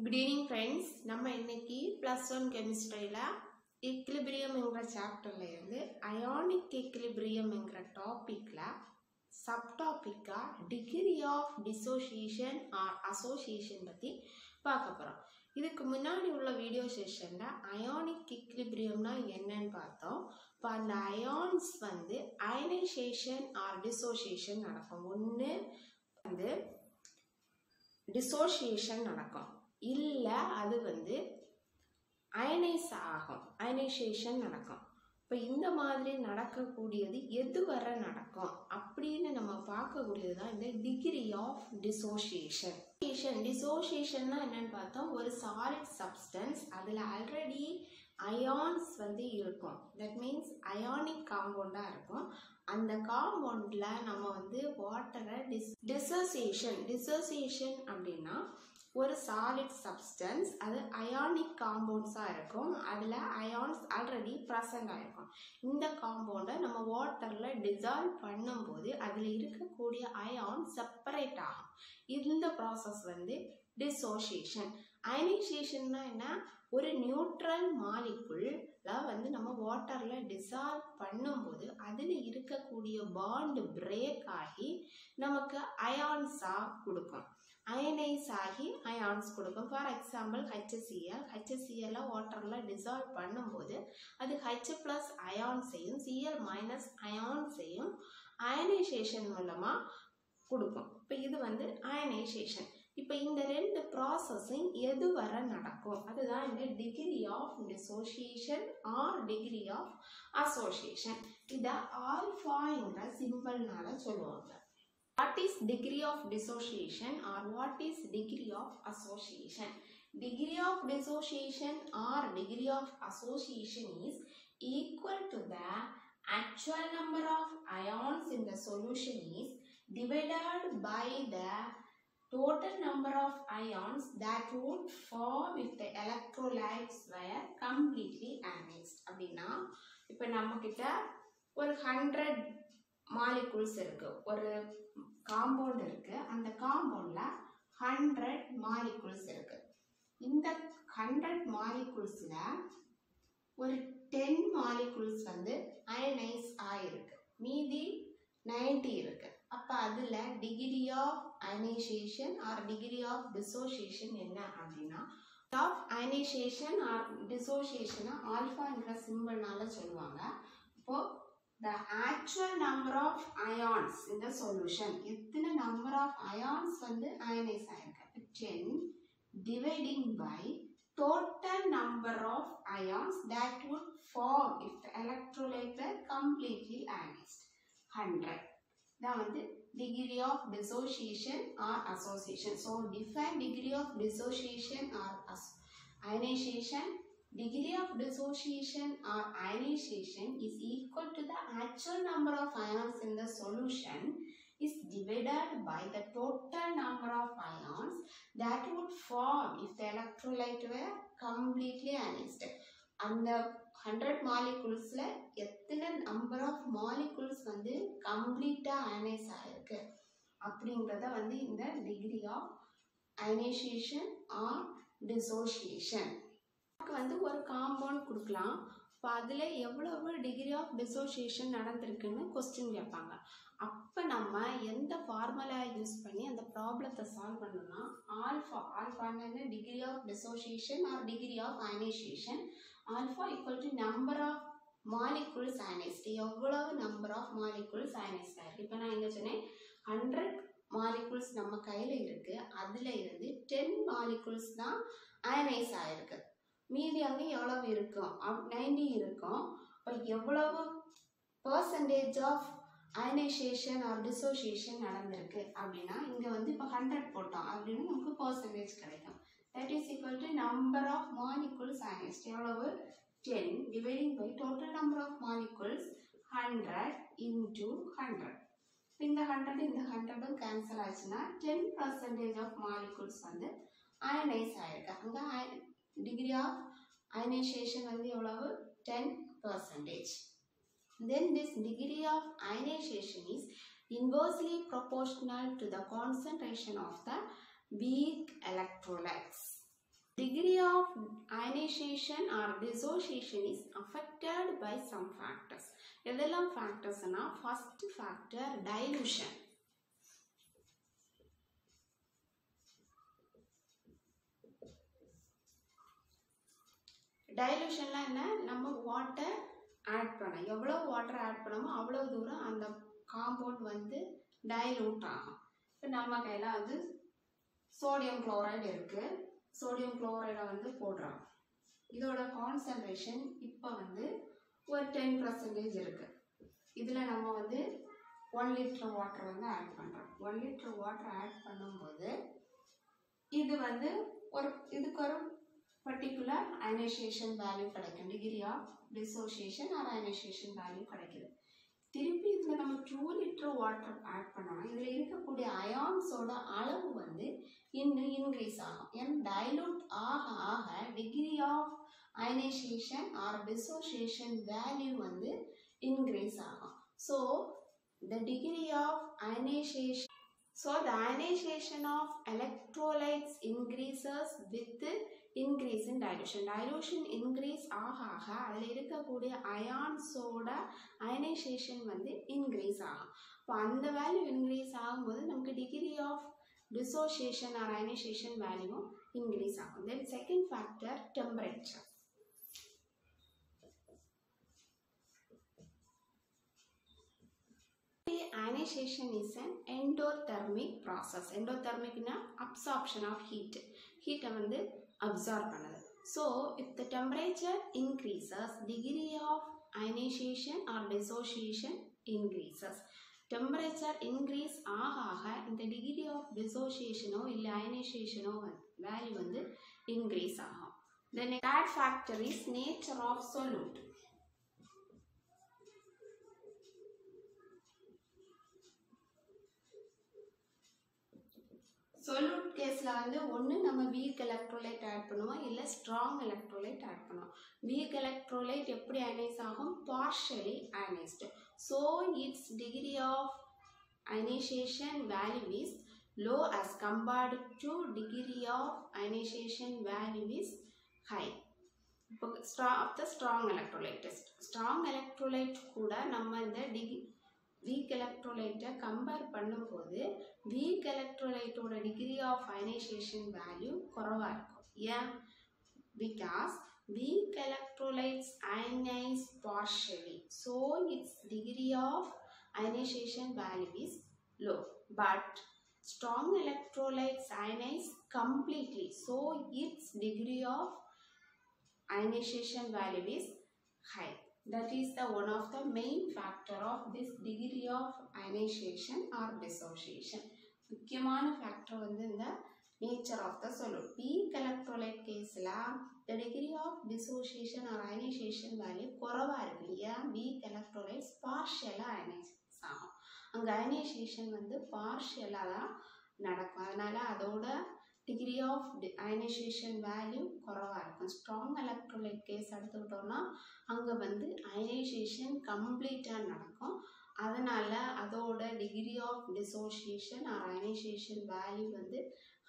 Good evening friends. நம்ம இன்னைக்கு +1 கெமிஸ்ட்ரியில equilibrium என்கிற சாப்டர்ல இருந்து ionic equilibrium என்கிற டாபிக்ல சப்டாபிக்கா degree of dissociation or association பத்தி பார்க்க போறோம். இதுக்கு முன்னாடி உள்ள வீடியோ செஷன்ல ionic equilibriumனா என்னன்னு பார்த்தோம். இப்போ அந்த ions வந்து ionization or dissociation நடக்கும். ஒன்று வந்து dissociation நடக்கும், இல்ல அது வந்து அயனைஸ் ஆகும், அயனைசேஷன் நடக்கும். இப்போ இந்த மாதிரி நடக்கக்கூடியது எது வரை நடக்கும் அப்படின்னு நம்ம பார்க்கக்கூடியது தான் இந்த டிகிரி ஆஃப் டிசோசியேஷன். டிசோசியேஷன்னா என்னன்னு பார்த்தோம், ஒரு சாலிட் சப்ஸ்டன்ஸ் அதில் ஆல்ரெடி அயான்ஸ் வந்து இருக்கும், தட் மீன்ஸ் அயானிக் காம்பவுண்டாக இருக்கும். அந்த காம்பவுண்டில் நம்ம வந்து வாட்டரை டிசோசியேஷன் அப்படின்னா ஒரு சாலிட் சப்ஸ்டன்ஸ் அது அயானிக் காம்பவுண்ட்ஸாக இருக்கும், அதில் அயான்ஸ் ஆல்ரெடி ப்ரெசண்ட் ஆகிருக்கும். இந்த காம்பவுண்டை நம்ம வாட்டரில் டிசால்வ் பண்ணும்போது அதில் இருக்கக்கூடிய அயான் செப்பரேட் ஆகும். இந்த ப்ராசஸ் வந்து டிசோசியேஷன். அயனைசேஷன்னா என்ன, ஒரு நியூட்ரல் மாலிகுல் வந்து நம்ம வாட்டரில் டிசால்வ் பண்ணும்போது அதில் இருக்கக்கூடிய பாண்ட் பிரேக் ஆகி நமக்கு அயான்ஸாக கொடுக்கும், அயனைஸ் ஆகி அயான்ஸ் கொடுக்கும். ஃபார் எக்ஸாம்பிள் HCl வாட்டரில் டிசால்வ் பண்ணும்போது அது H+ அயான்ஸையும் Cl- அயான்ஸையும் அயனைசேஷன் மூலமாக கொடுக்கும். இப்போ இது வந்து அயனைசேஷன். இப்போ இந்த ரெண்டு ப்ராசஸிங் எது வரை நடக்கும் அதுதான் இந்த degree of dissociation or degree of association. இதை ஆல்ஃபாங்கிற சிம்பிள்னால சொல்லுவாங்க. What is degree of dissociation or what is degree of association? Degree of dissociation or degree of association is equal to the actual number of ions in the solution is divided by the total number of ions that would form if the electrolytes were completely ionized. அப்படின்னா இப்போ நம்ம கிட்ட ஒரு 100 molecules இருக்கு, ஒரு compound இருக்கு, அந்த காம்பவுண்ட்ல 100 molecules இருக்கு. இந்த 100 மாலிகுல்ஸ்ல ஒரு 10 மாலிகுல்ஸ் வந்து அயனைஸ் ஆயிருக்கு, மீதி 90 இருக்கு. அப்ப அதுல degree of ionization or degree of dissociation என்ன அப்படின்னா, ஆஃப் அயனைசேஷன் ஆர் டிசோசியேஷனை ஆல்ஃபாங்கிற சிம்பிள்னால சொல்லுவாங்க. இப்போ the actual number of ions in the solution, எத்தனை number of ions வந்து அயனைஸ் ஆயிருக்கு, 10 dividing by total number of ions that would form if the electrolyte were completely ionized, 100. தான் வந்து degree of dissociation or association. So define degree of dissociation or ionization. Degree of dissociation or ionization is equal to the actual number of ions in the solution is divided by the total number of ions that would form if the electrolyte were completely ionized. அந்த 100 மாலிகுல்ஸ்ல எத்தனை number of molecules வந்து கம்ப்ளீட்டா அயனைஸ் ஆயிருக்கு அப்படிங்கிறத வந்து இந்த degree of ionization or dissociation. வந்து ஒரு காம்பவுண்ட் கொடுக்கலாம், இப்போ அதில் எவ்வளவு டிகிரி ஆஃப் டிசோசியேஷன் நடந்திருக்குன்னு கொஸ்டின் கேட்பாங்க. அப்போ நம்ம எந்த ஃபார்முலா யூஸ் பண்ணி அந்த ப்ராப்ளத்தை சால்வ் பண்ணணும்னா ஆல்ஃபான்னு degree of dissociation or degree of ionisation. Alpha equal to number of molecules ionised, எவ்வளவு நம்பர் ஆஃப் மாலிகுல்ஸ் அயனைஸ்ட் ஆயிருக்கு. இப்போ நான் எங்கே சொன்னேன், 100 மாலிகுல்ஸ் நம்ம கையில் இருக்கு, அதில் இருந்து 10 மாலிகுல்ஸ் தான் அயனைஸ் ஆயிருக்கு, மீதி அங்கே எவ்வளவு இருக்கும், 90 இருக்கும். இப்போ எவ்வளவு percentage of ionization or dissociation நடந்திருக்கு அப்படின்னா இங்கே வந்து இப்போ 100 போட்டோம் அப்படின்னு நமக்கு பர்சன்டேஜ் கிடைக்கும். That is equal to number of molecules ionized, எவ்வளவு 10 dividing by total number of molecules 100 into 100. இந்த 100 இந்த 100 கேன்சல் ஆச்சுன்னா 10% ஆஃப் மாலிகுல்ஸ் வந்து அயனைஸ் ஆயிருக்கு. அங்கே degree of ionization வந்து எவ்வளவு 10%. Then this degree of ionization is inversely proportional to the concentration of the weak electrolytes. Degree of ionization or dissociation is affected by some factors. எதெல்லாம் factors னா first factor dilution. Dilutionல என்ன, நம்ம water add பண்ண எவ்வளவு water add பண்ணோமோ அவ்வளவு தூரம் அந்த compound வந்து டைலூட் ஆகும். இப்போ நம்ம கையில் வந்து சோடியம் குளோரைடு இருக்கு, சோடியம் குளோரைடை வந்து போடுறோம். இதோட கான்சன்ட்ரேஷன் இப்போ வந்து ஒரு 10% இருக்கு. இதில் நம்ம வந்து 1 லிட்டர் வாட்டர் வந்து ஆட் பண்ணுறோம். 1 லிட்டர் வாட்டர் ஆட் பண்ணும்போது இது வந்து இதுக்கு ஒரு பர்டிகுலர் அயனைசேஷன் வேல்யூ கிடைக்கும். Degree of dissociation or ionisation value கிடைக்குது. திருப்பி இதில் நம்ம 2 லிட்டர் வாட்டர் ஆட் பண்ணோம்னா இதில் இருக்கக்கூடிய அயான்ஸோட அளவு வந்து இன்னும் இன்க்ரீஸ் ஆகும். ஏன்னா டைலூட் ஆக ஆக degree of ionization or dissociation value வந்து இன்க்ரீஸ் ஆகும். So the degree of ionization, so the ionization of electrolytes increases with increase in dilution. Dilution increase ஆக ஆக அதில் இருக்கக்கூடிய அயான்ஸோட அயனைசேஷன் வந்து இன்க்ரீஸ் ஆகும். இப்போ அந்த வேல்யூ இன்க்ரீஸ் ஆகும்போது நமக்கு degree of dissociation or ionization value increase ஆகும். Then second factor temperature. Ionization is an endothermic process. Endothermic na absorption of heat. Heat வந்து absorb பண்ணுது. So if the temperature increases, degree of ionization or dissociation increases. Temperature increase ஆக ஆக இந்த degree of dissociation இல்ல ionization value வந்து increase ஆகும். The third factor is nature of solute. solute கேஸ்ல வந்து ஒன்று நம்ம வீக் எலக்ட்ரோலைட் ஆட் பண்ணுவோம், இல்லை ஸ்ட்ராங் எலக்ட்ரோலைட் ஆட் பண்ணுவோம். வீக் எலக்ட்ரோலைட் எப்படி அயனைஸ் ஆகும்? Partially ionised. So its degree of ionisation value is low as compared to degree of ionization value is high. இப்போ of the strong electrolyte test. strong electrolyte கூட நம்ம இந்த weak electrolyte compare பண்ணும்போது weak electrolyte ஓட degree of ionization value குறைவா இருக்கும். ஏன்? Because weak electrolytes ionize partially, so its degree of ionization value is low. But strong electrolytes ionize completely, so its degree of ionization value is high. That is the one of the main factor of this degree of ionization or dissociation. முக்கியமான factor வந்து இந்த nature of the solute. Weak electrolyte caseல the degree of dissociation or ionization value குறைவா இருக்கு. ஏன்? weak electrolytes partial ionize ஆகும். அங்க ionization வந்து பார்ஷியலா தான் நடக்கும். அதனால அதோட டிகிரி ஆஃப் அயனைசேஷன் வேல்யூ குறைவா இருக்கும். ஸ்ட்ராங் எலக்ட்ரோலைட் கேஸ் எடுத்துக்கிட்டோம்னா அங்கே வந்து அயனைசேஷன் கம்ப்ளீட்டாக நடக்கும். அதனால அதோட degree of dissociation or ionisation value வந்து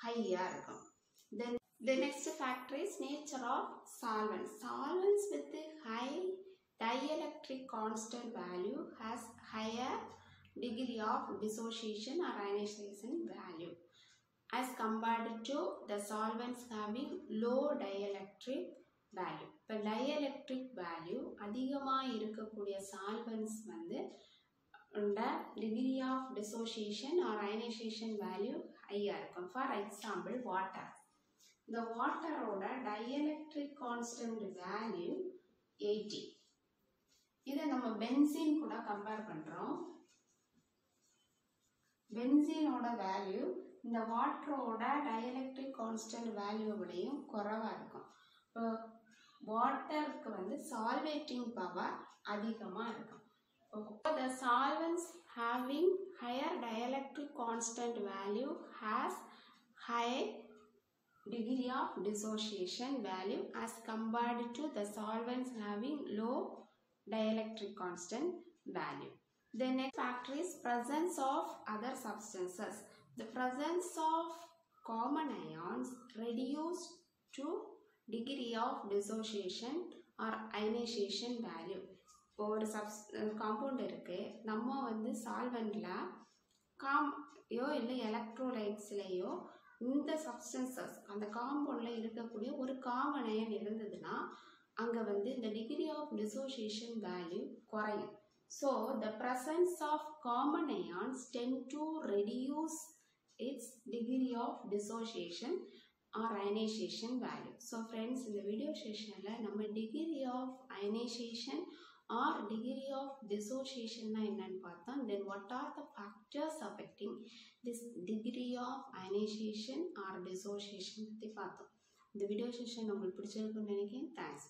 ஹையாக இருக்கும். தென் the next factor is nature of solvents. Solvents with high dielectric constant value has higher degree of dissociation or ionization value as compared to the solvents having low dielectric value. இப்போ dielectric value அதிகமாக இருக்கக்கூடிய solvents வந்து degree of dissociation or ionization value ஹையாக இருக்கும். For example, water. The water ஓட dielectric constant value 80. இதை நம்ம benzene கூட கம்பேர் பண்ணுறோம். பென்சீனோட வேல்யூ இந்த வாட்டரோட டயலெக்ட்ரிக் கான்ஸ்டன்ட் வேல்யூவோடையும் குறைவாக இருக்கும். இப்போ வாட்டருக்கு வந்து சால்வேட்டிங் பவர் அதிகமாக இருக்கும். இப்போ the solvents having higher dielectric constant value has high degree of dissociation value as compared to the solvents having low dielectric constant value. The next factor is presence of other substances. The presence of common ions reduce to degree of dissociation or ionization value. இப்போ ஒரு compound இருக்கு, நம்ம வந்து சால்வெண்ட்ல இல்லை எலக்ட்ரோலைட்ஸ்லையோ இந்த substances அந்த காம்பவுண்டில் இருக்கக்கூடிய ஒரு காமன் அயன் இருந்ததுன்னா அங்கே வந்து இந்த டிகிரி ஆஃப் டிசோசியேஷன் வேல்யூ குறையும். So the presence of common ions tend to reduce its degree of dissociation or ionisation value. So friends, இந்த வீடியோ செஷனில் நம்ம degree of ionisation or degree of dissociation na என்னன்னு பார்த்தோம். Then what are the factors affecting this degree of ionization or dissociation பற்றி பார்த்தோம். இந்த video session உங்களுக்கு பிடிச்சிருக்குன்னு நினைக்கிறேன். தேங்க்ஸ்.